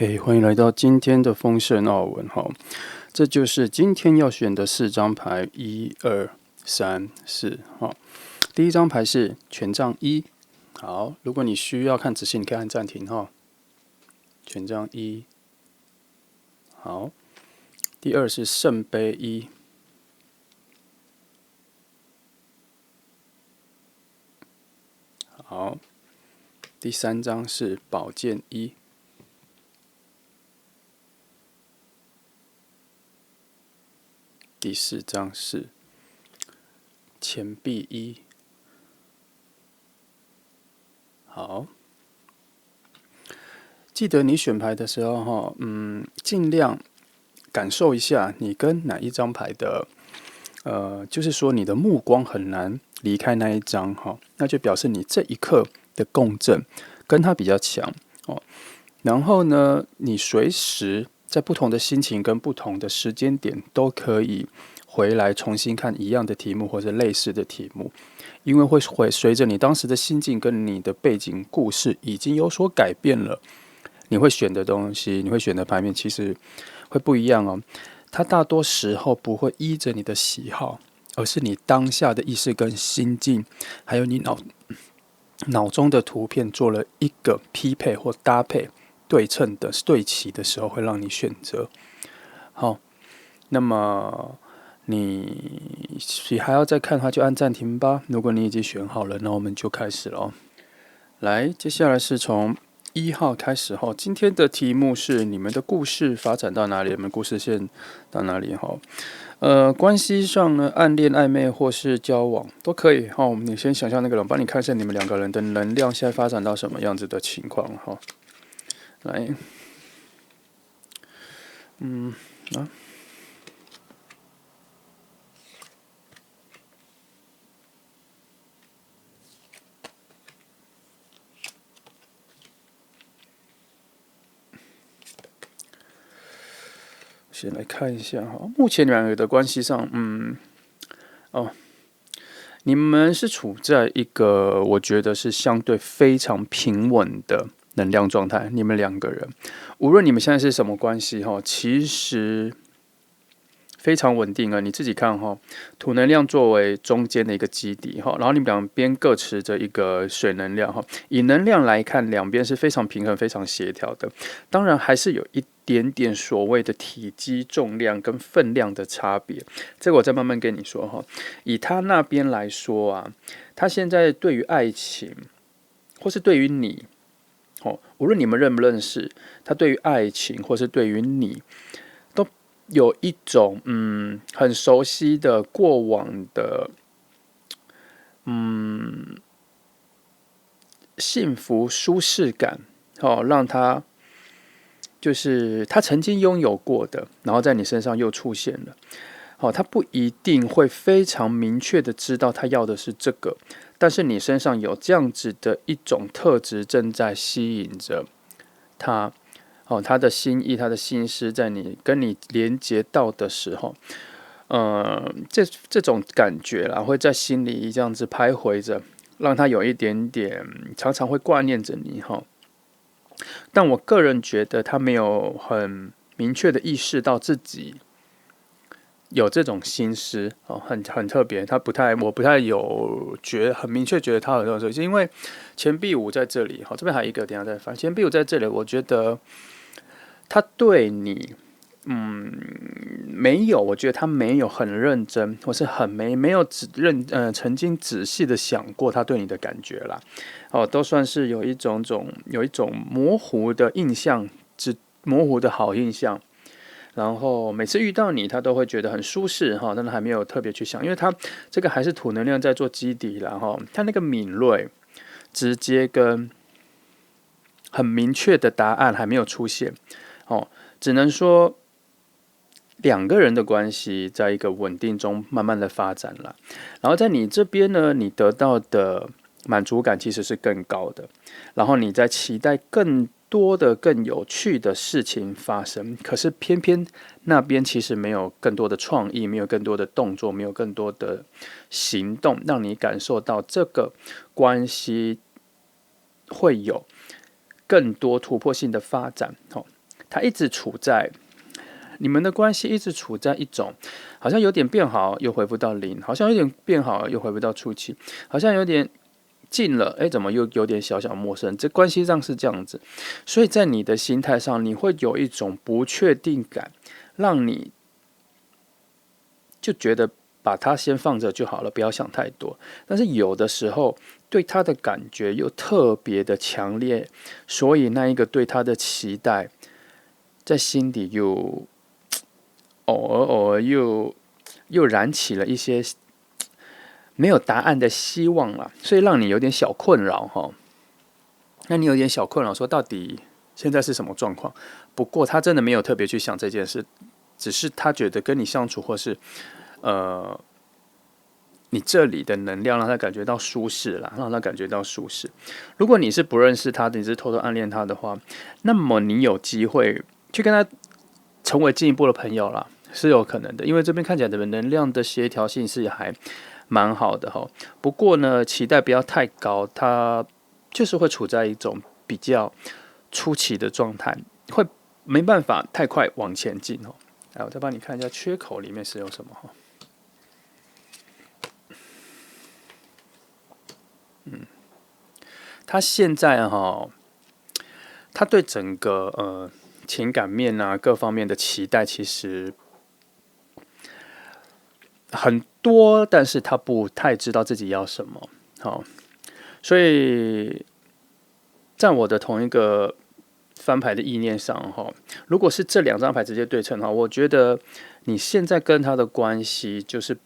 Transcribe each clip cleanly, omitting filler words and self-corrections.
嘿，欢迎来到今天的丰盛奥文哈，这就是今天要选的4张牌，1、2、3、4哈。第一张牌是权杖1，好，如果你需要看仔细，你可以按暂停哈。权杖1，好。第2是圣杯1，好。第3张是宝剑1。第4张是钱币1，好。记得你选牌的时候哈，尽量感受一下你跟哪一张牌的，就是说你的目光很难离开那一张哈，那就表示你这一刻的共振跟它比较强哦。然后呢，你随时在不同的心情跟不同的时间点都可以回来重新看一样的题目或者类似的题目，因为会随着你当时的心境跟你的背景故事已经有所改变了，你会选的东西，你会选的牌面其实会不一样哦。它大多时候不会依着你的喜好，而是你当下的意识跟心境，还有你脑中的图片做了一个匹配或搭配对称的对齐的时候，会让你选择。好，那么你还要再看的话，就按暂停吧。如果你已经选好了，那我们就开始了。来，接下来是从1号开始哈。今天的题目是你们的故事发展到哪里？你们故事线到哪里哈？关系上呢，暗恋、暧昧或是交往都可以哈。你先想象那个人，帮你看一下你们2个人的能量现在发展到什么样子的情况哈。来，先来看一下哈。目前2人的关系上，你们是处在一个我觉得是相对非常平稳的能量状态。你们2个人，无论你们现在是什么关系哈，其实非常稳定啊！你自己看哈，土能量作为中间的一个基底哈，然后你们两边各持着一个水能量哈。以能量来看，两边是非常平衡、非常协调的。当然，还是有一点点所谓的体积、重量跟分量的差别。这个我再慢慢跟你说哈。以他那边来说啊，他现在对于爱情，或是对于你，无论你们认不认识，他对于爱情或是对于你，都有一种很熟悉的过往的幸福舒适感，让他就是他曾经拥有过的，然后在你身上又出现了。他不一定会非常明确的知道他要的是这个，但是你身上有这样子的一种特质正在吸引着他。他的心意，他的心思，在你跟你连接到的时候，这种感觉啦，会在心里这样子徘徊着，让他有一点点常常会挂念着你哈。但我个人觉得他没有很明确的意识到自己有这种心思很特别，我不太有很明确觉得他有这种事情，因为钱币5在这里，这边还有一个，等一下再翻。钱币5在这里，我觉得他对你，没有，我觉得他没有很认真，或是没有曾经仔细的想过他对你的感觉啦，都算是有一种模糊的印象，模糊的好印象。然后每次遇到你，他都会觉得很舒适哈，但他还没有特别去想，因为他这个还是土能量在做基底啦哈，他那个敏锐、直接跟很明确的答案还没有出现只能说2个人的关系在一个稳定中慢慢的发展了。然后在你这边呢，你得到的满足感其实是更高的，然后你在期待更多的更有趣的事情发生，可是偏偏那边其实没有更多的创意，没有更多的动作，没有更多的行动，让你感受到这个关系会有更多突破性的发展他一直处在你们的关系一直处在一种好像有点变好又回复到零，好像有点变好又回复到初期，好像有点近了，怎么又有点小小陌生？这关系上是这样子，所以在你的心态上，你会有一种不确定感，让你就觉得把它先放着就好了，不要想太多。但是有的时候对他的感觉又特别的强烈，所以那一个对他的期待，在心底又偶尔又燃起了一些没有答案的希望了，所以让你有点小困扰哈。那你有点小困扰，说到底现在是什么状况？不过他真的没有特别去想这件事，只是他觉得跟你相处，或是你这里的能量让他感觉到舒适啦，让他感觉到舒适。如果你是不认识他的，你是偷偷暗恋他的话，那么你有机会去跟他成为进一步的朋友啦，是有可能的。因为这边看起来的能量的协调性是还蛮好的哈。不过呢，期待不要太高，他就是会处在一种比较初期的状态，会没办法太快往前进哦。来，我再帮你看一下缺口里面是有什么哈。他现在他对整个情感面啊各方面的期待其实很多，但是他不太知道自己要什么。好，所以在我的同一个翻牌的意念上如果是这两张牌直接对称的话，我觉得你现在跟他的关系就是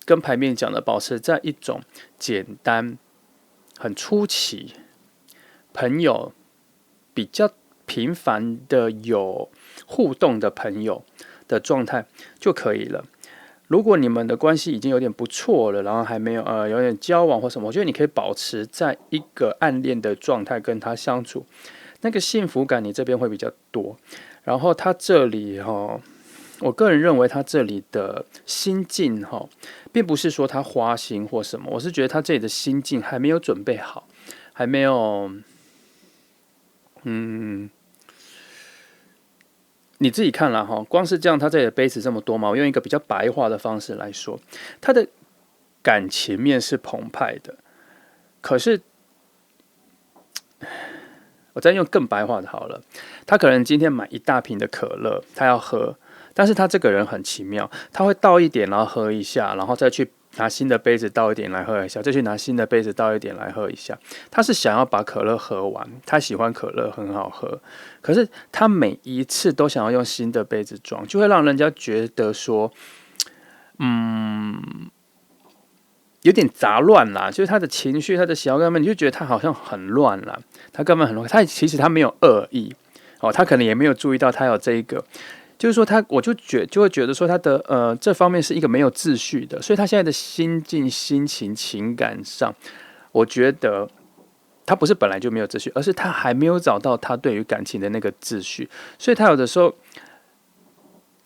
跟牌面讲的，保持在一种简单、很初期、朋友比较频繁的有互动的朋友的状态就可以了。如果你们的关系已经有点不错了，然后还没有有点交往或什么，我觉得你可以保持在一个暗恋的状态跟他相处，那个幸福感你这边会比较多。然后他这里我个人认为他这里的心境并不是说他花心或什么，我是觉得他这里的心境还没有准备好，还没有你自己看啦光是这样，他这里的杯子这么多嘛，我用一个比较白话的方式来说，他的感情面是澎湃的，可是我再用更白话的好了，他可能今天买一大瓶的可乐，他要喝，但是他这个人很奇妙，他会倒一点，然后喝一下，然后再去拿新的杯子倒一点来喝一下，再去拿新的杯子倒一点来喝一下。他是想要把可乐喝完，他喜欢可乐，很好喝，可是他每一次都想要用新的杯子装，就会让人家觉得说，有点杂乱啦，就是他的情绪、他的喜好根本你就觉得他好像很乱啦，他根本很乱，他其实他没有恶意他可能也没有注意到他有这一个，就是说我就会觉得说他的这方面是一个没有秩序的，所以他现在的心境、心情、情感上，我觉得他不是本来就没有秩序，而是他还没有找到他对于感情的那个秩序，所以他有的时候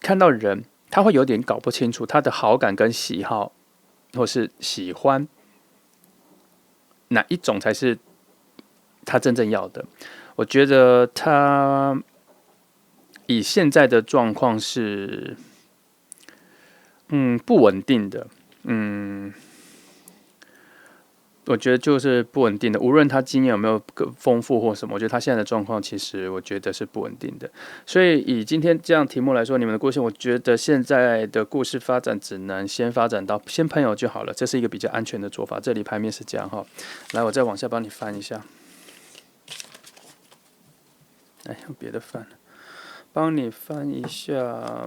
看到人，他会有点搞不清楚他的好感跟喜好。或是喜欢哪一种才是他真正要的？我觉得他以现在的状况是，不稳定的，我觉得就是不稳定的。无论他经验有没有更丰富或什么，我觉得他现在的状况其实我觉得是不稳定的。所以以今天这样题目来说，你们的故事，我觉得现在的故事发展只能先发展到先朋友就好了，这是一个比较安全的做法。这里牌面是这样来，我再往下帮你翻一下。用别的翻，帮你翻一下，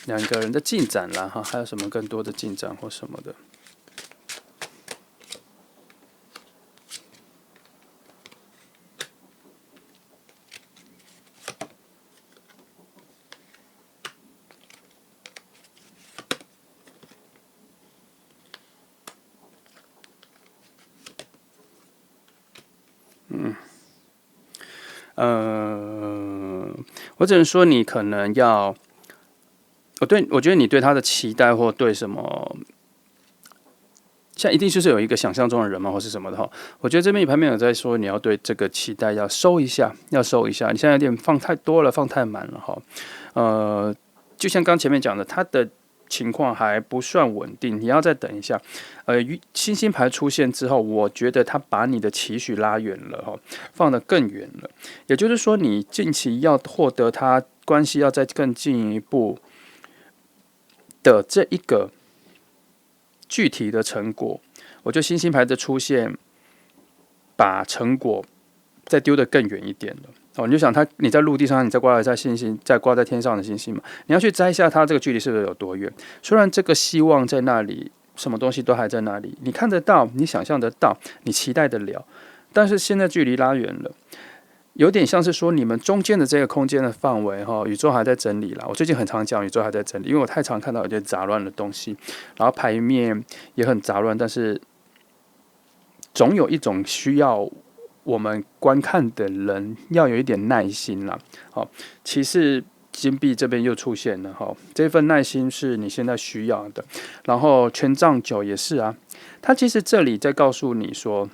两个人的进展啦还有什么更多的进展或什么的。我只能说你可能要，我觉得你对他的期待或对什么现在一定就是有一个想象中的人嘛，或是什么的哈。我觉得这边盘面有在说，你要对这个期待要收一下，要收一下。你现在有点放太多了，放太满了哈。就像刚前面讲的，它的情况还不算稳定，你要再等一下。星星牌出现之后，我觉得它把你的期许拉远了哈，放得更远了。也就是说，你近期要获得它关系要再更进一步的这一个具体的成果，我觉得星星牌的出现，把成果再丢得更远一点了。你就想你在陆地上，你再挂在星星，再挂在天上的星星嘛，你要去摘下它，这个距离是不是有多远？虽然这个希望在那里，什么东西都还在那里，你看得到，你想象得到，你期待得了，但是现在距离拉远了。有点像是说，你们中间的这个空间的范围，宇宙还在整理啦。我最近很常讲宇宙还在整理，因为我太常看到有点杂乱的东西，然后牌面也很杂乱，但是总有一种需要我们观看的人要有一点耐心啦。好，骑士金币这边又出现了哈，这份耐心是你现在需要的。然后权杖9也是啊，它其实这里在告诉你说，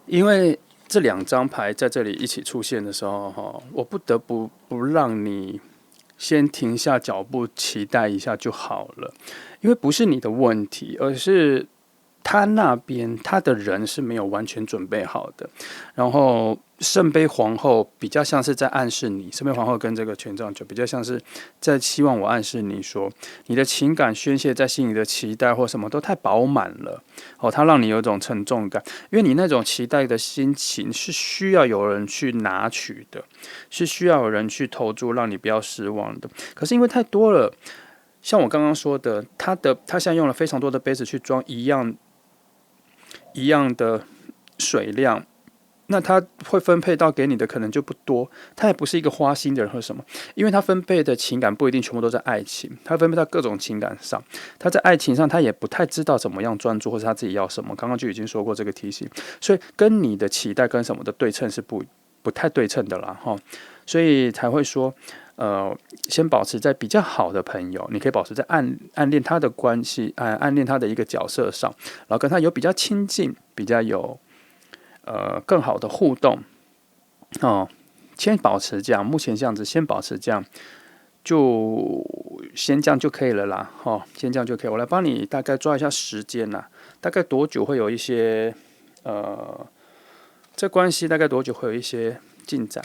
因为这2张牌在这里一起出现的时候，我不得不让你先停下脚步，期待一下就好了。因为不是你的问题，而是他那边他的人是没有完全准备好的。然后圣杯皇后比较像是在暗示你，圣杯皇后跟这个权杖9比较像是在希望我暗示你说，你的情感宣泄在心里的期待或什么都太饱满了。它让你有一种沉重感，因为你那种期待的心情是需要有人去拿取的，是需要有人去投注，让你不要失望的。可是因为太多了，像我刚刚说的，他现在用了非常多的杯子去装一样的水量，那他会分配到给你的可能就不多。他也不是一个花心的人或什么，因为他分配的情感不一定全部都在爱情，他分配到各种情感上。他在爱情上他也不太知道怎么样专注，或者他自己要什么。刚刚就已经说过这个提醒，所以跟你的期待跟什么的对称是不太对称的啦哈，所以才会说。先保持在比较好的朋友，你可以保持在暗恋他的关系，暗恋他的一个角色上，然后跟他有比较亲近，比较有更好的互动先保持这样，目前这样子，先保持这样，就先这样就可以了啦，先这样就可以。我来帮你大概抓一下时间啦，大概多久会有一些这关系大概多久会有一些进展？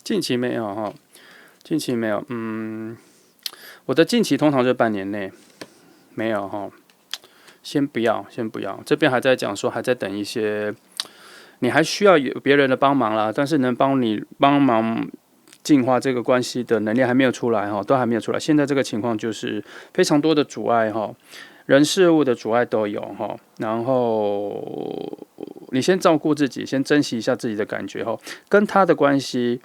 近期没有哈，近期没有，我的近期通常就半年内没有哈，先不要，这边还在讲说还在等一些，你还需要有别人的帮忙啦，但是能帮忙净化这个关系的能力还没有出来哈，都还没有出来。现在这个情况就是非常多的阻碍哈，人事物的阻碍都有哈，然后你先照顾自己，先珍惜一下自己的感觉哈，跟他的关系。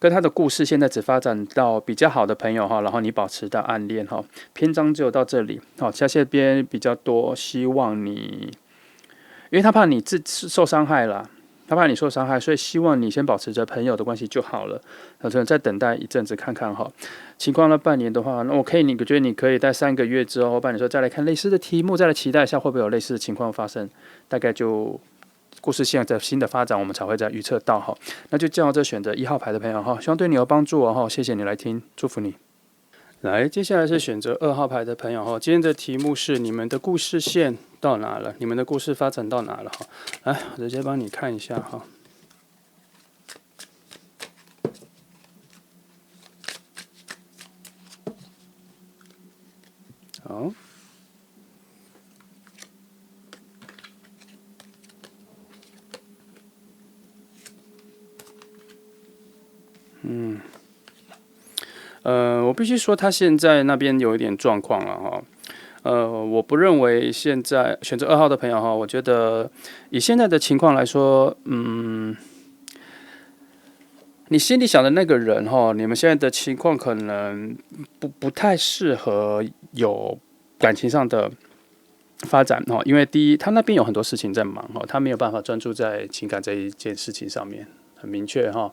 跟他的故事现在只发展到比较好的朋友哈，然后你保持到暗恋哈，篇章只有到这里好，下这边比较多，希望你，因为他怕你受伤害啦，他怕你受伤害，所以希望你先保持着朋友的关系就好了，然后再等待一阵子看看哈，情况了半年的话，那我觉得你可以在3个月之后，半年之后再来看类似的题目，再来期待一下会不会有类似的情况发生，大概就。故事线的新的发展，我们才会再预测到哈。那就叫这选择1号牌的朋友哈，希望对你有帮助哦。谢谢你来听，祝福你。来，接下来是选择2号牌的朋友哈。今天的题目是你们的故事线到哪了？你们的故事发展到哪了哈？来，我直接帮你看一下哈。好。我必须说，他现在那边有一点状况了哈。我不认为现在选择2号的朋友哈，我觉得以现在的情况来说，你心里想的那个人哈，你们现在的情况可能不太适合有感情上的发展哈，因为第一，他那边有很多事情在忙哈，他没有办法专注在情感这一件事情上面，很明确哈，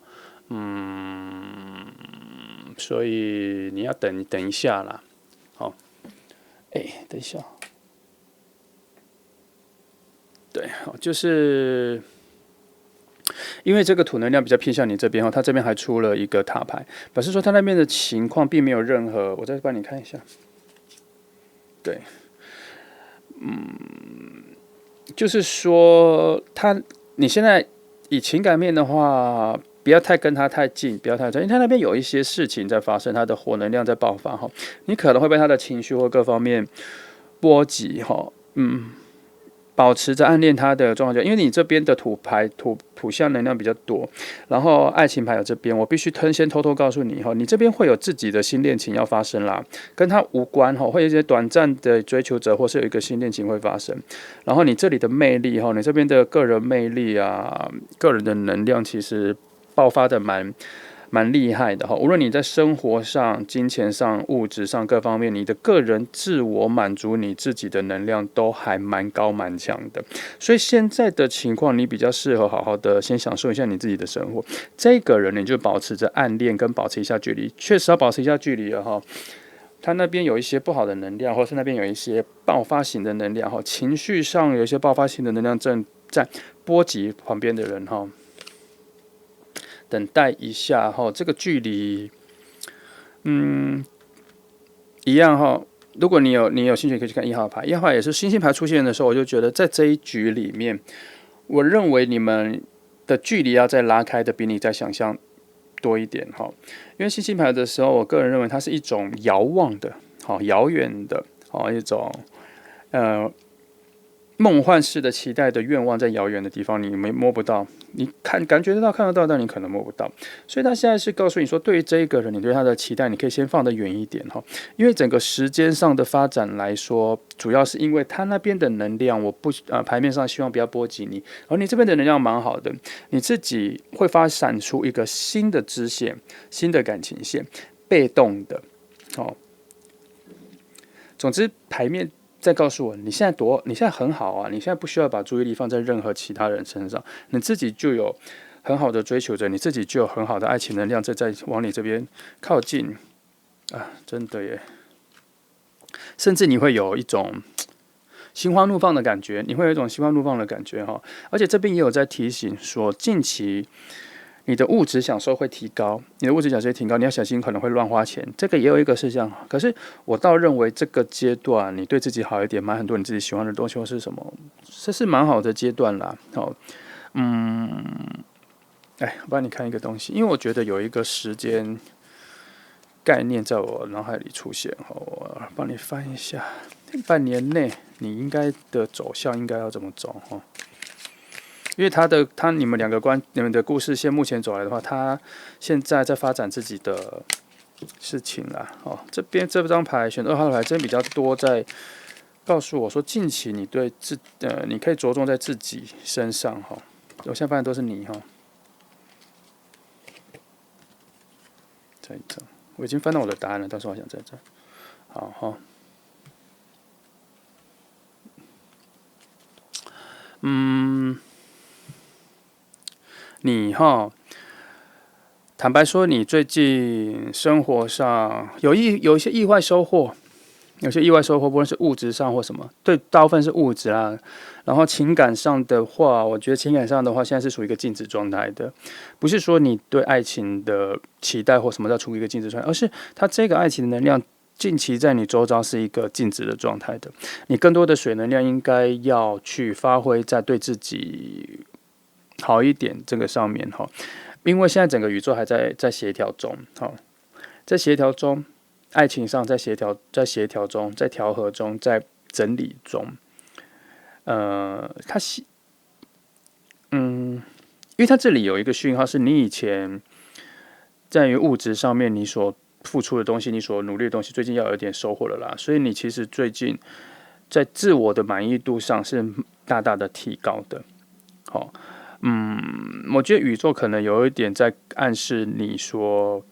所以你要等一下啦，好，等一下，对，好，就是因为这个土能量比较偏向你这边哈，他这边还出了一个塔牌，表示说他那边的情况并没有任何，我再帮你看一下，对。就是说你现在以情感面的话，不要太跟他太近，不要太近，因为他那边有一些事情在发生，他的火能量在爆发哈，你可能会被他的情绪或各方面波及哈，保持着暗恋他的状态，因为你这边的土象能量比较多，然后爱情牌有这边，我必须先偷偷告诉你哈，你这边会有自己的新恋情要发生啦，跟他无关哈，会有一些短暂的追求者，或是有一个新恋情会发生，然后你这里的魅力哈，你这边的个人魅力啊，个人的能量其实爆发的蛮厉害的哈，无论你在生活上、金钱上、物质上各方面，你的个人自我满足你自己的能量都还蛮高蛮强的，所以现在的情况，你比较适合好好的先享受一下你自己的生活。这个人你就保持着暗恋跟保持一下距离，确实要保持一下距离了哈。他那边有一些不好的能量，或是那边有一些爆发型的能量哈，情绪上有一些爆发型的能量正在波及旁边的人哈。等待一下哈，这个距离，一样哈。如果你有兴趣，可以去看1号牌。1号牌也是星星牌出现的时候，我就觉得在这一局里面，我认为你们的距离要再拉开的比你在想象多一点哈。因为星星牌的时候，我个人认为它是一种遥望的，好遥远的，好一种梦幻式的期待的愿望，在遥远的地方你摸不到，你感觉得到看得到，但你可能摸不到。所以他现在是告诉你说，对于这一个人，你对他的期待，你可以先放得远一点哈。因为整个时间上的发展来说，主要是因为他那边的能量，我不牌面上希望不要波及你，而你这边的能量蛮好的，你自己会发展出一个新的支线、新的感情线，被动的，哦。总之，牌面再告诉我，你现在很好啊，你现在不需要把注意力放在任何其他人身上，你自己就有很好的追求者，你自己就有很好的爱情能量在往你这边靠近啊，真的耶！甚至你会有一种心花怒放的感觉，哈。而且这边也有在提醒说，近期你的物质享受会提高，你要小心可能会乱花钱。这个也有一个事项，可是我倒认为这个阶段你对自己好一点，买很多你自己喜欢的东西或是什么，这是蛮好的阶段啦。好，我帮你看一个东西，因为我觉得有一个时间概念在我脑海里出现，我帮你翻一下，半年内你应该的走向应该要怎么走哈？因为你们你们的故事线目前走来的话，他现在在发展自己的事情啦。哦，这张牌选2号的牌真比较多，在告诉我说，近期你你可以着重在自己身上哈。我现在发现都是你哈。这一张我已经翻到我的答案了，但是我想在这。好哈。你哈，坦白说，你最近生活上有一些意外收获，不论是物质上或什么，对，大部分是物质啦。然后情感上的话，我觉得情感上的话，现在是属于一个静止状态的，不是说你对爱情的期待或什么要处于一个静止状态，而是它这个爱情的能量近期在你周遭是一个静止的状态的。你更多的水能量应该要去发挥在对自己好一点这个上面哈，因为现在整个宇宙还在协调中，哈，在协调中，爱情上在协调中，在调和中，在整理中，因为它这里有一个讯号，是你以前在于物质上面你所付出的东西，你所努力的东西，最近要有点收获了啦，所以你其实最近在自我的满意度上是大大的提高的，好。我觉得宇宙可能有一点在暗示你说，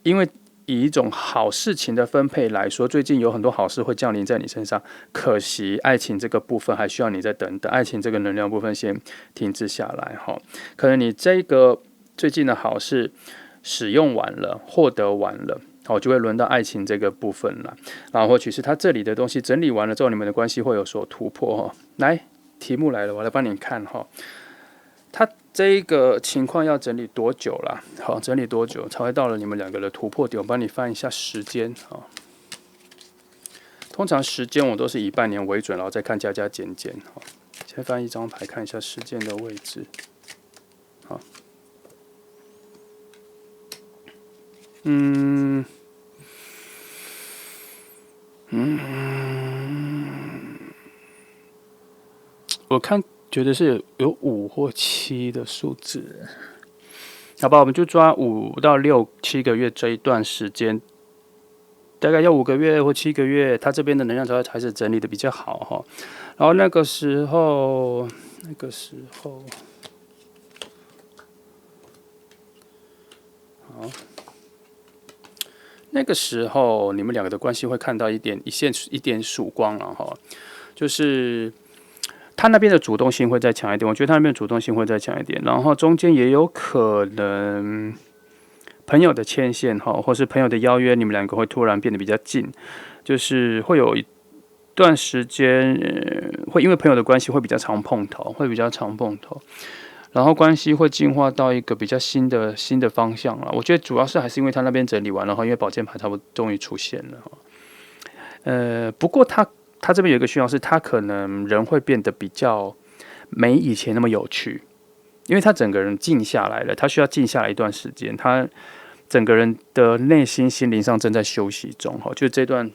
因为以一种好事情的分配来说，最近有很多好事会降临在你身上。可惜爱情这个部分还需要你再等等，爱情这个能量部分先停滞下来哈。可能你这个最近的好事使用完了，获得完了。就会轮到爱情这个部分了，然后或许是他这里的东西整理完了之后，你们的关系会有所突破。来，题目来了，我来帮你看哈。他这一个情况要整理多久啦？好，整理多久才会到了你们两个的突破点？我帮你翻一下时间啊。通常时间我都是以半年为准，然后再看加减减。先翻一张牌，看一下时间的位置。好，我看觉得是有5或7的数字，好吧，我们就抓5到6、7个月这一段时间，大概要5个月或7个月，他这边的能量才会开始整理的比较好哈。然后那个时候，好。那个时候，你们两个的关系会看到一点曙光了哈，就是他那边的主动性会再强一点，我觉得他那边的主动性会再强一点，然后中间也有可能朋友的牵线哈，或是朋友的邀约，你们两个会突然变得比较近，就是会有一段时间，会因为朋友的关系会比较常碰头，然后关系会进化到一个比较新的方向了。我觉得主要是还是因为他那边整理完了哈，因为宝剑牌差不多终于出现了不过他这边有一个需要是，他可能人会变得比较没以前那么有趣，因为他整个人静下来了，他需要静下来一段时间，他整个人的内心心灵上正在休息中哈，就这段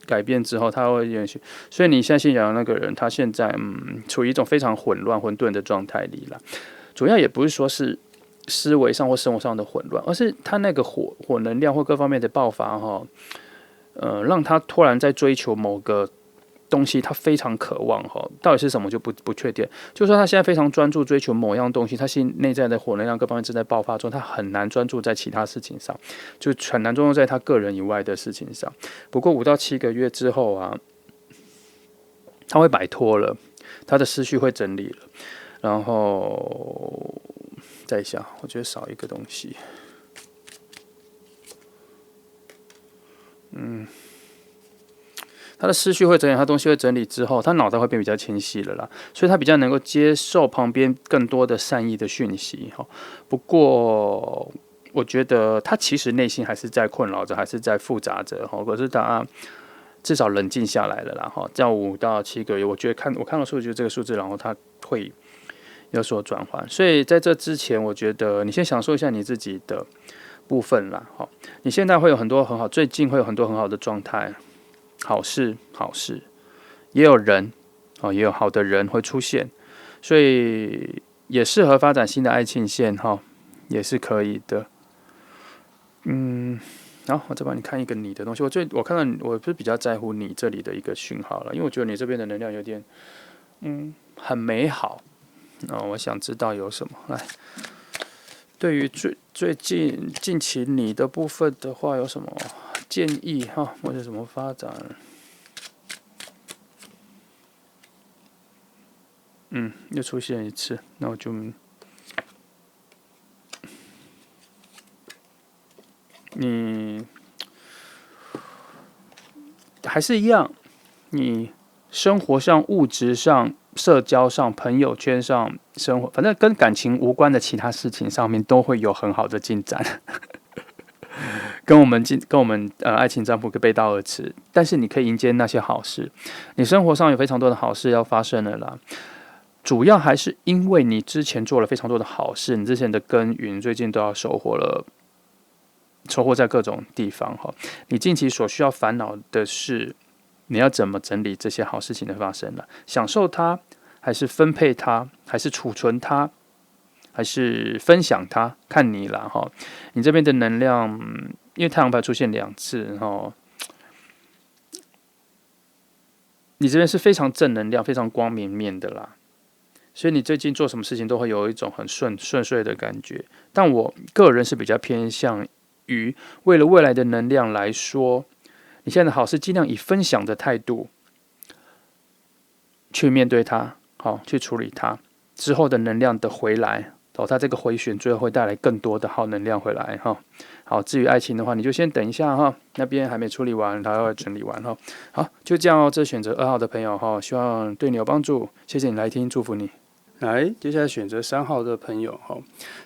改变之后，他会延续。所以你现在信仰的那个人，他现在处于一种非常混沌的状态里了。主要也不是说是思维上或生活上的混乱，而是他那个火能量或各方面的爆发让他突然在追求某个东西，他非常渴望到底是什么就不确定。就是说他现在非常专注追求某样东西，他心内在的火能量各方面正在爆发中，他很难专注在其他事情上，就很难专注在他个人以外的事情上。不过5到7个月之后啊，他会摆脱了，他的思绪会整理了，然后再想，我觉得少一个东西，他的思绪会整理，他东西会整理之后，他脑袋会变比较清晰了啦，所以他比较能够接受旁边更多的善意的讯息不过，我觉得他其实内心还是在困扰着，还是在复杂着可是他至少冷静下来了啦这样5到7个月，我觉得我看到数据这个数字，然后他会有所转换。所以在这之前，我觉得你先享受一下你自己的部分啦你现在会有很多很好，最近会有很多很好的状态。好事，也有人也有好的人会出现，所以也适合发展新的爱情线也是可以的。好，我再帮你看一个你的东西。我看到我是比较在乎你这里的一个讯号了，因为我觉得你这边的能量有点很美好我想知道有什么来。对于最近期你的部分的话，有什么建议或者什么发展？又出现一次，那我就你还是一样，你生活上、物质上、社交上、朋友圈上、生活，反正跟感情无关的其他事情上面都会有很好的进展。跟我们爱情占卜背道而驰，但是你可以迎接那些好事，你生活上有非常多的好事要发生了啦。主要还是因为你之前做了非常多的好事，你之前的耕耘最近都要收获在各种地方你近期所需要烦恼的是，你要怎么整理这些好事情的发生了？享受它，还是分配它，还是储存它？还是分享它，看你啦你这边的能量，因为太阳牌出现2次你这边是非常正能量、非常光明面的啦，所以你最近做什么事情都会有一种很顺遂的感觉。但我个人是比较偏向于为了未来的能量来说，你现在的好是尽量以分享的态度去面对它，好，去处理它，之后的能量的回来，它这个回旋最后会带来更多的好能量回来哈。好，至于爱情的话，你就先等一下哈，那边还没处理完，它会整理完哈。好，就这样哦。这选择2号的朋友哈，希望对你有帮助，谢谢你来听，祝福你。来，接下来选择3号的朋友哈，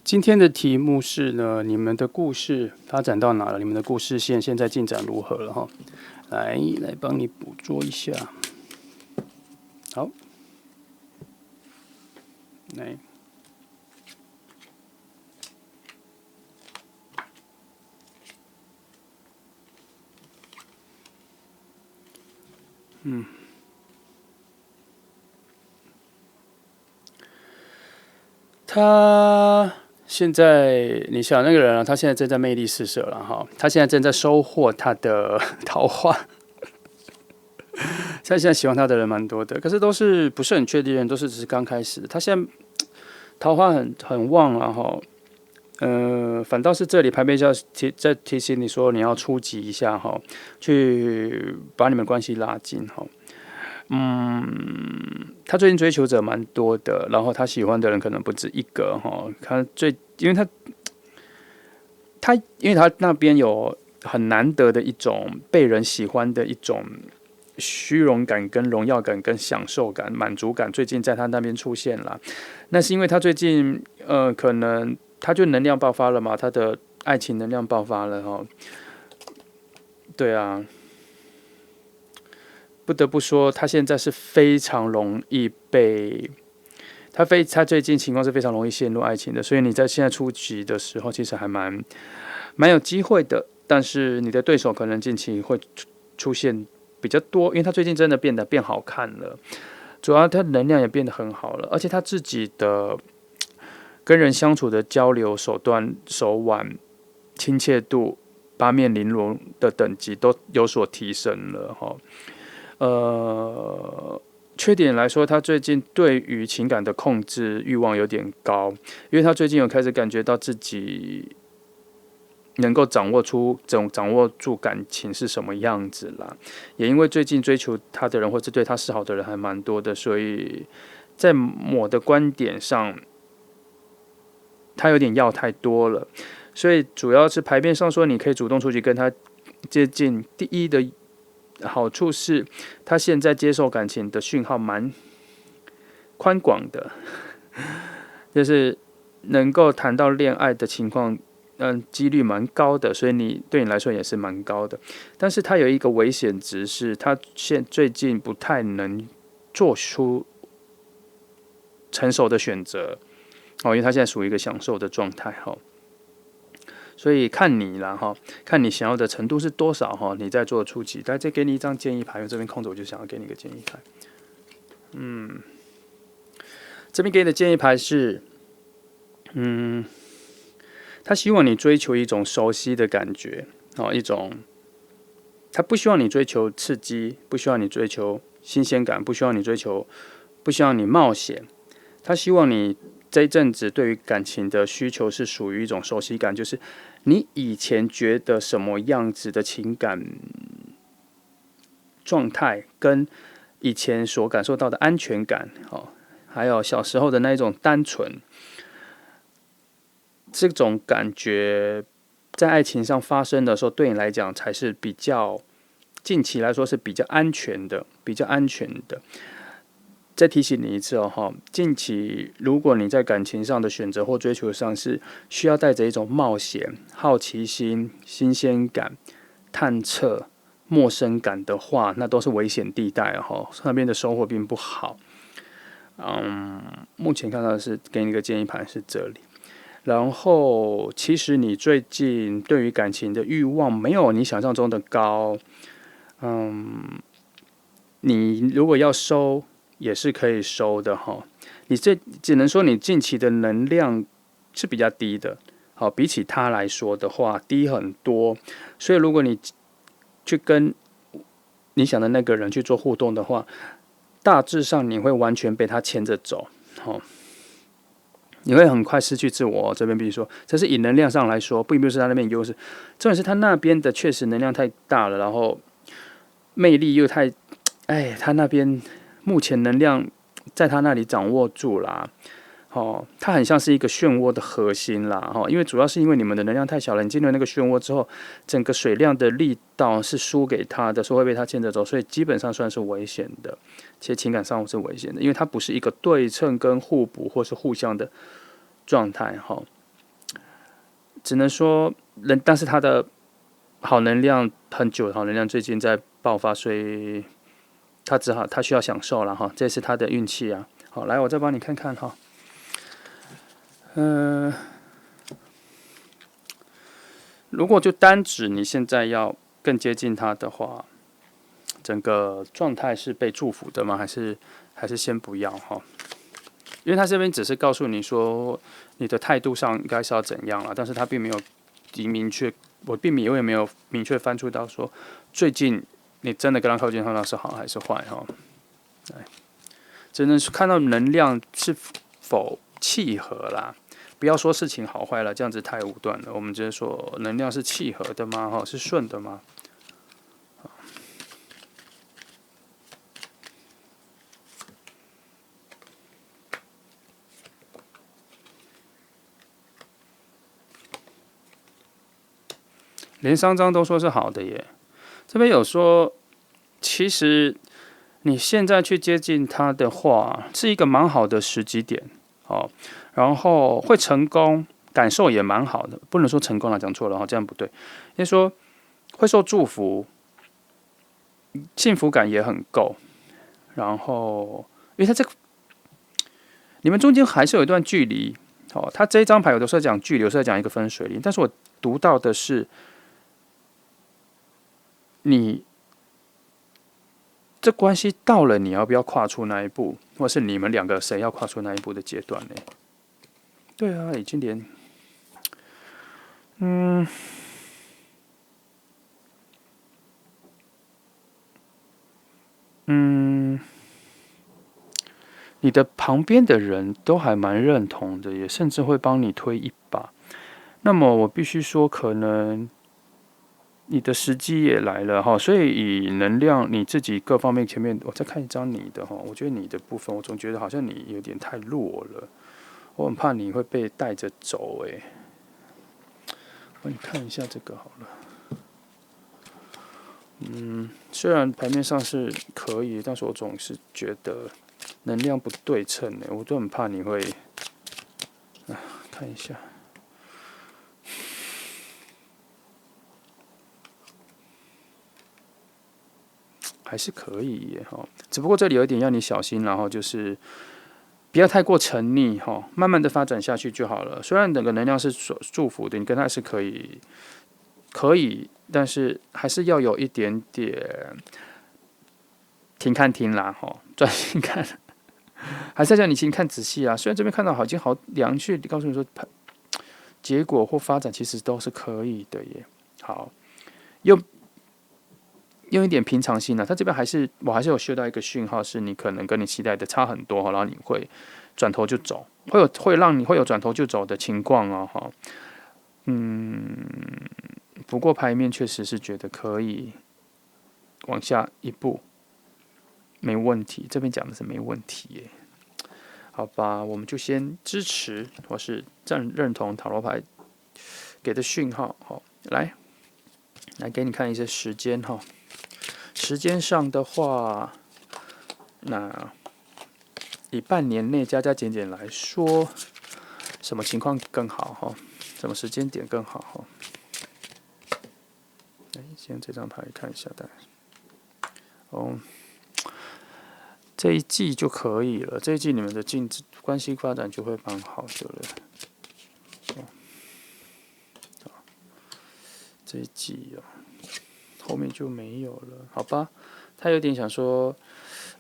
今天的题目是呢，你们的故事发展到哪了？你们的故事线现在进展如何了哈？来帮你捕捉一下。好，来。他现在，你想那个人啊，他现在正在魅力四射了哈，他现在正在收获他的桃花。他现在喜欢他的人蛮多的，可是都是不是很确定的人，都是只是刚开始。他现在桃花很旺然后，反倒是这里牌面上在提醒你说你要出击一下哈，去把你们关系拉近哈。他最近追求者蛮多的，然后他喜欢的人可能不止一个哈。因为他那边有很难得的一种被人喜欢的一种虚荣感、跟荣耀感、跟享受感、满足感，最近在他那边出现了。那是因为他最近可能他就能量爆发了嘛，他的爱情能量爆发了哈。对啊。不得不说，他现在是非常容易被他最近情况是非常容易陷入爱情的，所以你在现在出局的时候，其实还蛮有机会的。但是你的对手可能近期会出现比较多，因为他最近真的变好看了，主要他能量也变得很好了，而且他自己的跟人相处的交流手段、手腕、亲切度、八面玲珑的等级都有所提升了哈。缺点来说，他最近对于情感的控制欲望有点高，因为他最近有开始感觉到自己能够掌握住感情是什么样子啦。也因为最近追求他的人或者对他示好的人还蛮多的，所以在我的观点上，他有点要太多了。所以主要是牌面上说，你可以主动出去跟他接近。第一的好处是，他现在接受感情的讯号蛮宽广的，就是能够谈到恋爱的情况，几率蛮高的，所以对你来说也是蛮高的。但是他有一个危险值是，他最近不太能做出成熟的选择，因为他现在属于一个享受的状态哈。所以看你啦哈，看你想要的程度是多少哈，你再做出击。再给你一张建议牌，因为这边空着，我就想要给你一个建议牌。这边给你的建议牌是，他希望你追求一种熟悉的感觉，他不希望你追求刺激，不希望你追求新鲜感，不希望你冒险，他希望你这一阵子对于感情的需求是属于一种熟悉感，就是你以前觉得什么样子的情感状态，跟以前所感受到的安全感，还有小时候的那一种单纯，这种感觉在爱情上发生的时候，对你来讲才是比较近期来说是比较安全的，再提醒你一次近期如果你在感情上的选择或追求上是需要带着一种冒险、好奇心、新鲜感、探测、陌生感的话，那都是危险地带那边的收获并不好。目前看到的是给你一个建议盘是这里。然后，其实你最近对于感情的欲望没有你想象中的高。你如果要收，也是可以收的哈。你这只能说你近期的能量是比较低的，比起他来说的话，低很多。所以如果你去跟你想的那个人去做互动的话，大致上你会完全被他牵着走，你会很快失去自我。这边必须说，这是以能量上来说，并不是他那边优势，重点是他那边的确实能量太大了，然后魅力又太，他那边目前能量在他那里掌握住啦。它很像是一个漩涡的核心啦，因为主要是因为你们的能量太小了，你进入那个漩涡之后，整个水量的力道是输给他的，所以会被他牵着走，所以基本上算是危险的，其实情感上是危险的，因为它不是一个对称跟互补或是互相的状态，只能说但是他的好能量很久，好能量最近在爆发，所以他需要享受了哈，这是他的运气啊。好，来我再帮你看看哈。如果就单指你现在要更接近他的话，整个状态是被祝福的吗？还是先不要哈？因为他这边只是告诉你说你的态度上应该是要怎样了，但是他并没有明确，我也没有明确翻出到说最近你真的跟他靠近他是好还是坏哈？只能看到能量是否契合啦。不要说事情好坏了，这样子太武断了。我们直接说能量是契合的吗？是顺的吗？连3张都说是好的耶。这边有说，其实你现在去接近他的话，是一个蛮好的时机点，然后会成功，感受也蛮好的，不能说成功了，讲错了，这样不对，应该说会受祝福，幸福感也很够，然后因为他这个你们中间还是有一段距离，他这一张牌有的时候讲距离，有时候讲一个分水岭，但是我读到的是你。这关系到了，你要不要跨出那一步，或是你们两个谁要跨出那一步的阶段呢？对啊，已经连，你的旁边的人都还蛮认同的，也甚至会帮你推一把。那么我必须说，可能你的时机也来了哈，所以以能量你自己各方面前面，我再看一张你的哈，我觉得你的部分，我总觉得好像你有点太弱了，我很怕你会被带着走哎。我你看一下这个好了。虽然牌面上是可以，但是我总是觉得能量不对称哎，我都很怕你会。看一下。还是可以耶哈，只不过这里有一点要你小心，然后就是不要太过沉溺哈，慢慢的发展下去就好了。虽然整个能量是祝福的，你跟他是可以，但是还是要有一点点停看听啦哈，专心看，还是要叫你请看仔细啊。虽然这边看到已经好两句告诉你说，结果或发展其实都是可以的耶。好，用一点平常心啊，他这边我还是有嗅到一个讯号，是你可能跟你期待的差很多，然后你会转头就走，会让你会有转头就走的情况哦，哈，不过牌面确实是觉得可以往下一步，没问题，这边讲的是没问题耶，好吧，我们就先支持或是认同塔罗牌给的讯号，好，来给你看一些时间哈。时间上的话，那以半年内加减减来说，什么情况更好哈？什么时间点更好哈？先这张牌看一下，这一季就可以了。这一季你们的关系发展就会蛮好的了。这一季后面就没有了，好吧？他有点想说，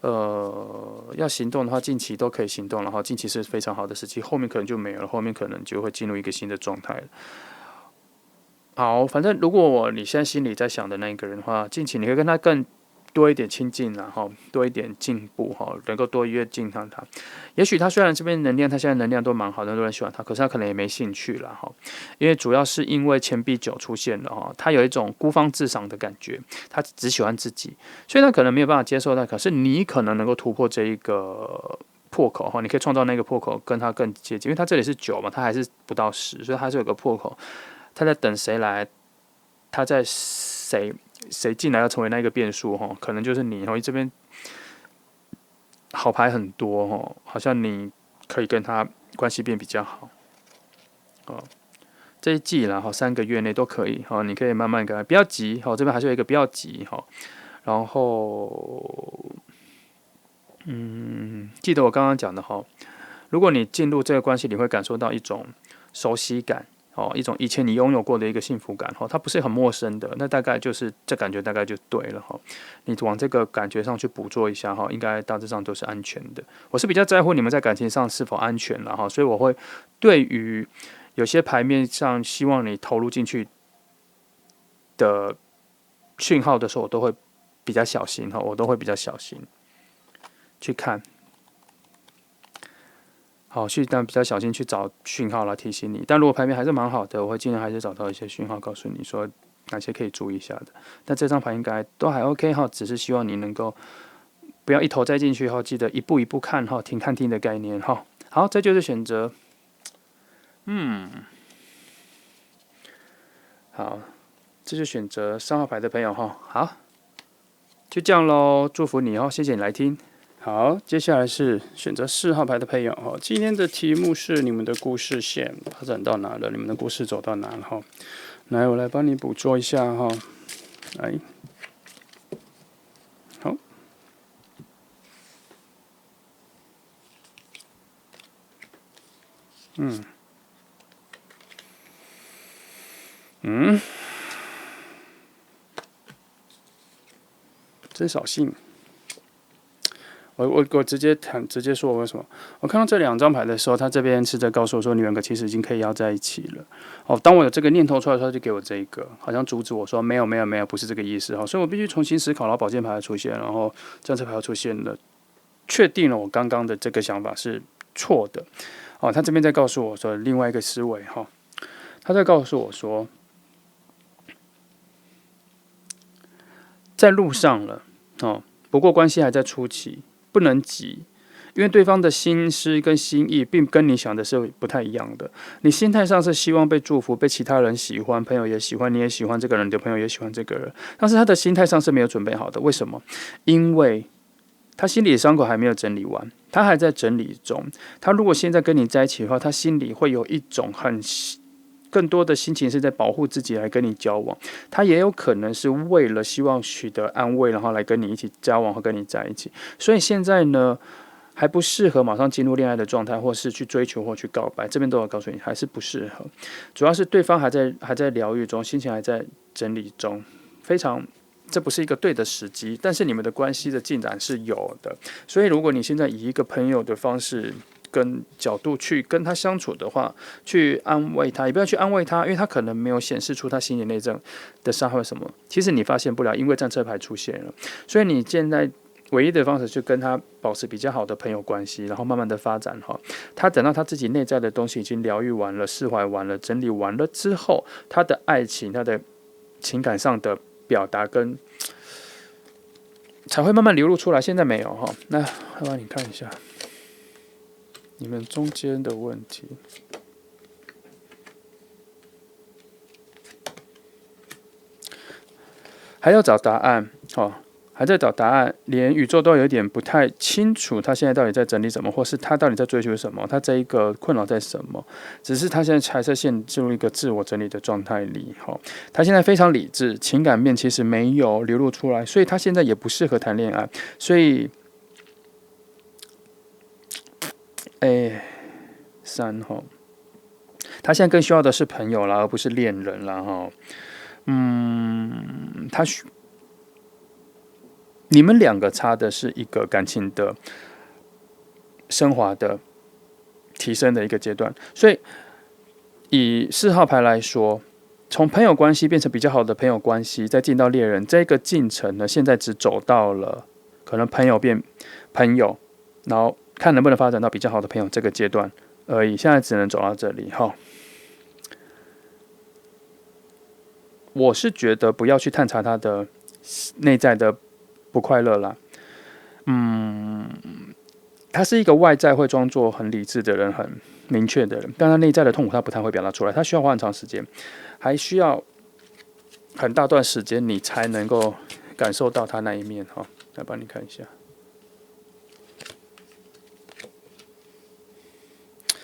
要行动的话，近期都可以行动，然后近期是非常好的时机，后面可能就没有了，后面可能就会进入一个新的状态了。好，反正如果你现在心里在想的那一个人的话，近期你会跟他更多一点亲近然后多一点进步能够多越近上他。也许他虽然这边能量，他现在能量都蛮好的，很多人喜欢他，可是他可能也没兴趣了因为主要是因为钱币9出现了他有一种孤芳自赏的感觉，他只喜欢自己，所以他可能没有办法接受他。可是你可能能够突破这一个破口你可以创造那个破口跟他更接近，因为他这里是9嘛，他还是不到10，所以他是有个破口，他在等谁来，他在谁进来要成为那个变数可能就是你这边好牌很多好像你可以跟他关系变比较好这一季啦3个月内都可以你可以慢慢跟他，不要急这边还是有一个不要急然后记得我刚刚讲的如果你进入这个关系，你会感受到一种熟悉感一种以前你拥有过的一个幸福感它不是很陌生的，那大概就是这感觉大概就对了你往这个感觉上去捕捉一下应该大致上都是安全的。我是比较在乎你们在感情上是否安全了所以我会对于有些牌面上希望你投入进去的讯号的时候，我都会比较小心去看。去但比较小心去找讯号来提醒你。但如果牌面还是蛮好的，我会尽量还是找到一些讯号，告诉你说哪些可以注意一下的。但这张牌应该都还 OK 只是希望你能够不要一头栽进去记得一步一步看停看听的概念好，这就是选择。好，这就选择3号牌的朋友好，就这样咯，祝福你谢谢你来听。好，接下来是选择4号牌的朋友今天的题目是你们的故事线发展到哪了？你们的故事走到哪了来，我来帮你捕捉一下来，好，真扫兴。我直接说我为什么？我看到这2张牌的时候，他这边是在告诉我说，你们两个其实已经可以要在一起了。当我有这个念头出来的时候，就给我这个，好像阻止我说没有，不是这个意思所以我必须重新思考。然后宝剑牌出现，然后战车牌出现了，确定了我刚刚的这个想法是错的。他这边在告诉我说另外一个思维他在告诉我说，在路上了不过关系还在初期。不能急，因为对方的心思跟心意并跟你想的是不太一样的。你心态上是希望被祝福，被其他人喜欢，朋友也喜欢，你也喜欢这个人，你的朋友也喜欢这个人，但是他的心态上是没有准备好的。为什么？因为他心里的伤口还没有整理完，他还在整理中。他如果现在跟你在一起的话，他心里会有一种更多的心情是在保护自己来跟你交往，他也有可能是为了希望取得安慰，然后来跟你一起交往和跟你在一起。所以现在呢，还不适合马上进入恋爱的状态，或是去追求或去告白。这边都要告诉你，还是不适合。主要是对方还在疗愈中，心情还在整理中，这不是一个对的时机。但是你们的关系的进展是有的，所以如果你现在以一个朋友的方式跟角度去跟他相处的话，去安慰他，也不要去安慰他，因为他可能没有显示出他心理内政的伤害什么。其实你发现不了，因为战车牌出现了，所以你现在唯一的方式就跟他保持比较好的朋友关系，然后慢慢的发展他等到他自己内在的东西已经疗愈完了、释怀完了、整理完了之后，他的爱情、他的情感上的表达跟才会慢慢流露出来。现在没有那要帮你看一下你们中间的问题，还要找答案还在找答案，连宇宙都有点不太清楚，他现在到底在整理什么，或是他到底在追求什么，他这一个困扰在什么？只是他现在还在陷入一个自我整理的状态里他现在非常理智，情感面其实没有流露出来，所以他现在也不适合谈恋爱。所以3他现在更需要的是朋友啦，而不是恋人啦你们两个差的是一个感情的升华的提升的一个阶段。所以以4号牌来说，从朋友关系变成比较好的朋友关系，再进到恋人，这个进程呢，现在只走到了可能朋友变朋友，然后看能不能发展到比较好的朋友这个阶段而已。现在只能走到这里哈。我是觉得不要去探查他的内在的不快乐啦。他是一个外在会装作很理智的人，很明确的人，但他内在的痛苦他不太会表达出来，他需要花很长时间，还需要很大段时间你才能够感受到他那一面哈。来帮你看一下，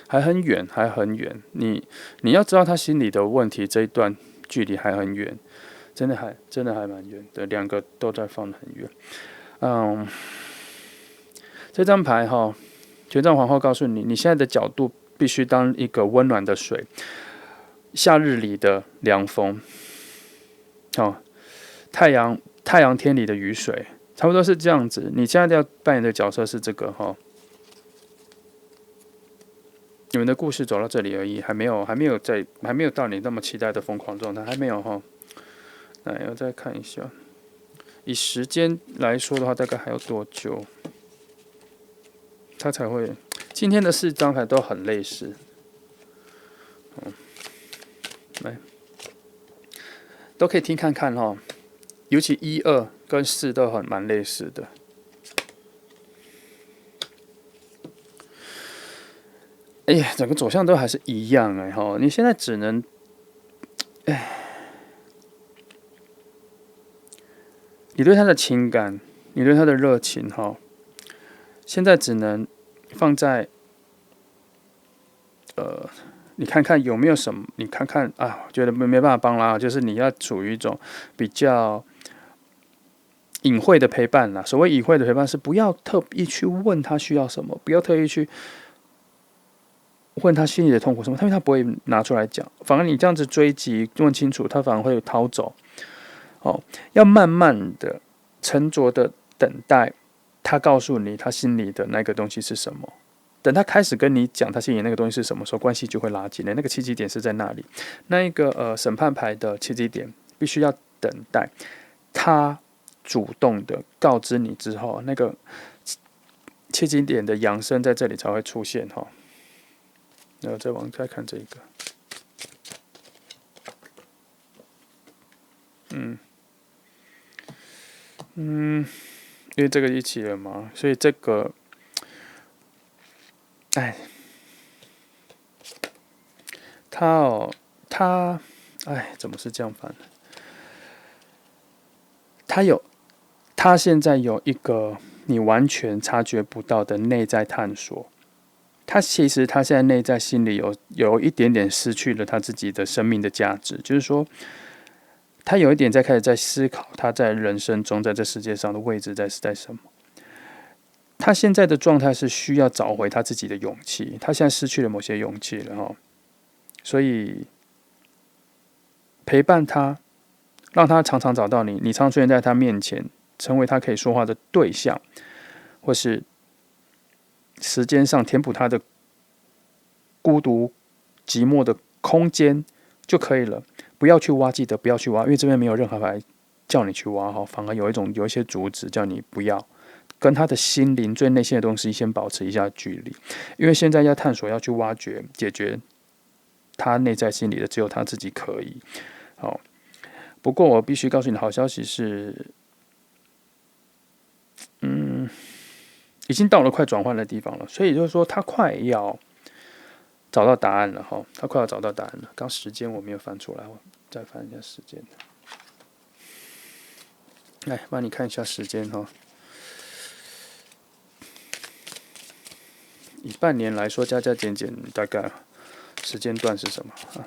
还很远，还很远。你要知道他心里的问题，这一段距离还很远，真的还蛮远的，两个都在放得很远。这张牌哈，权杖皇后告诉你，你现在的角度必须当一个温暖的水，夏日里的凉风，太阳天里的雨水，差不多是这样子。你现在要扮演的角色是这个哈。你们的故事走到这里而已，还没有到你那么期待的疯狂状态，还没有哈。来，我再看一下，以时间来说的话，大概还要多久？他才会？今天的4张牌都很类似，来，都可以听看看哈。尤其1、2跟4都蛮类似的。哎呀，整个走向都还是一样哎哈！你现在只能，你对他的情感，你对他的热情哈，现在只能放在你看看有没有什么，你看看啊，觉得没办法帮啦，就是你要处于一种比较隐晦的陪伴啦。所谓隐晦的陪伴是不要特意去问他需要什么，不要特意去问他心里的痛苦什么，因为他不会拿出来讲，反而你这样子追击问清楚，他反而会逃走。要慢慢的、沉着的等待他告诉你他心里的那个东西是什么。等他开始跟你讲他心里那个东西是什么时候，关系就会拉近了。那个契机点是在那里，那一个审判牌的契机点，必须要等待他主动的告知你之后，那个契机点的扬升在这里才会出现哈。然后再往下看这个，因为这个一起了嘛，所以这个，他怎么是这样翻的？他现在有一个你完全察觉不到的内在探索。其实他现在内在心里有一点点失去了他自己的生命的价值，就是说，他有一点开始在思考他在人生中在这世界上的位置在什么。他现在的状态是需要找回他自己的勇气，他现在失去了某些勇气了哈，所以陪伴他，让他常常找到你，你常出现在他面前，成为他可以说话的对象，或是时间上填补他的孤独、寂寞的空间就可以了。不要去挖，记得不要去挖，因为这边没有任何牌叫你去挖哈，反而有一些阻止叫你不要跟他的心灵最内心的东西先保持一下距离，因为现在要探索、要去挖掘、解决他内在心里的，只有他自己可以。好，不过我必须告诉你的好消息是，已经到了快转换的地方了，所以就是说他快要找到答案了哈，他快要找到答案了。刚时间我没有翻出来，我再翻一下时间。来，帮你看一下时间哈。以半年来说，加加减减，大概时间段是什么啊？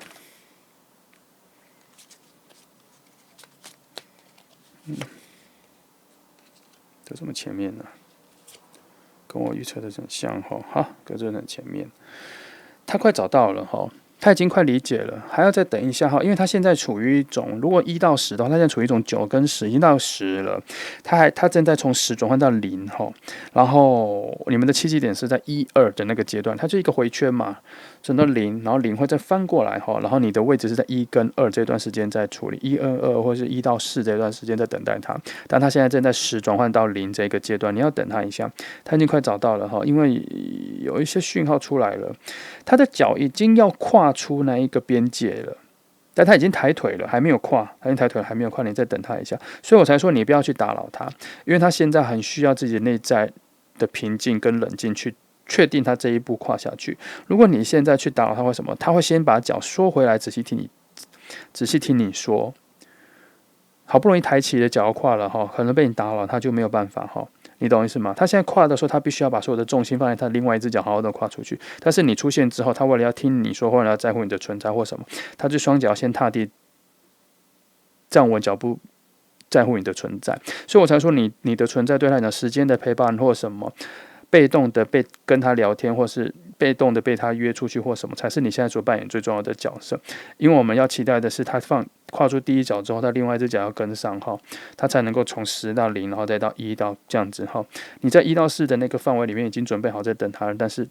都这么前面呢、跟我预测的很像哈，可是很前面。他快找到了哈，他已经快理解了，还要再等一下哈，因为他现在处于一种，如果1到10的话，他现在处于一种9跟10，已经到10了，他正在从10转换到0哈，然后你们的契机点是在1、2的那个阶段，它就一个回圈嘛，转到0，然后0会再翻过来哈，然后你的位置是在1跟2这段时间在处理1跟2，或者是1到4这段时间在等待他，但他现在正在10转换到0这个阶段，你要等他一下，他已经快找到了哈，因为有一些讯号出来了，他的脚已经要跨出那一个边界了，但他已经抬腿了，还没有跨，他已经抬腿了，还没有跨，你再等他一下。所以我才说你不要去打扰他，因为他现在很需要自己内在的平静跟冷静去确定他这一步跨下去。如果你现在去打扰他，会什么？他会先把脚缩回来，仔细听你说。好不容易抬起的脚要跨了哈，可能被你打扰，他就没有办法哈。你懂意思吗？他现在跨的时候，他必须要把所有的重心放在他另外一只脚，好好的跨出去。但是你出现之后，他为了要听你说，或者要在乎你的存在或什么，他就双脚先踏地站稳脚步，在乎你的存在。所以我才说你的存在对他来讲，时间的陪伴或什么，被动的被跟他聊天，或是被动的被他约出去或什么，才是你现在所扮演最重要的角色。因为我们要期待的是他跨出第一脚之后，他另外一只脚要跟上哈，他才能够从10到0，然后再到1到这样子哈。你在1到4的那个范围里面已经准备好在等他了，但是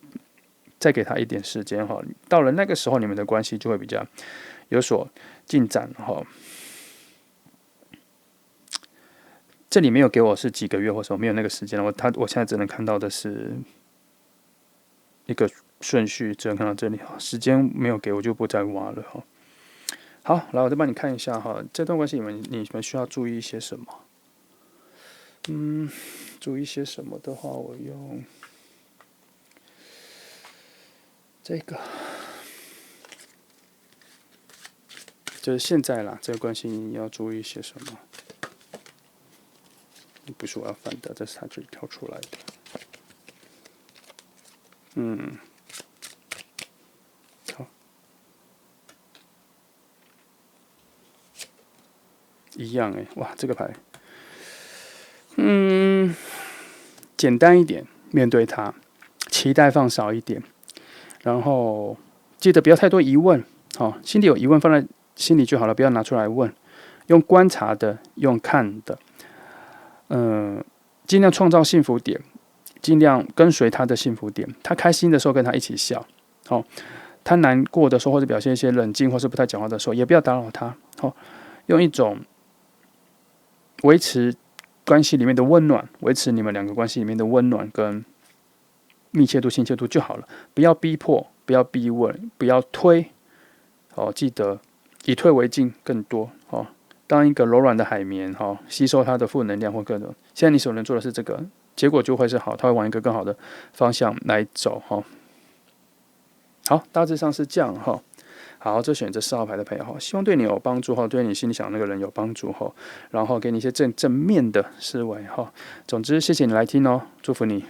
再给他一点时间哈，到了那个时候，你们的关系就会比较有所进展哈。这里没有给我是几个月或什么，没有那个时间了。我现在只能看到的是一个顺序，只能看到这里哈。时间没有给我就不再挖了哈。好，来我再帮你看一下哈，这段关系你们需要注意一些什么？注意一些什么的话，我用这个，就是现在啦，这个关系你要注意一些什么？不是我要翻的，这是他这里挑出来的。好，一样哇，这个牌，简单一点面对他，期待放少一点，然后记得不要太多疑问，心里有疑问放在心里就好了，不要拿出来问，用观察的，用看的，尽量创造幸福点，尽量跟随他的幸福点。他开心的时候跟他一起笑，他难过的时候或者表现一些冷静或是不太讲话的时候，也不要打扰他，用一种维持关系里面的温暖，维持你们两个关系里面的温暖跟密切度、亲切度就好了。不要逼迫，不要逼问，不要推。记得以退为进更多。当一个柔软的海绵，吸收它的负能量或各种。现在你所能做的是这个，结果就会是好，它会往一个更好的方向来走。好，大致上是这样哈。好，这选择4号牌的朋友，希望对你有帮助，对你心里想的那个人有帮助，然后给你一些正面的思维。总之，谢谢你来听祝福你。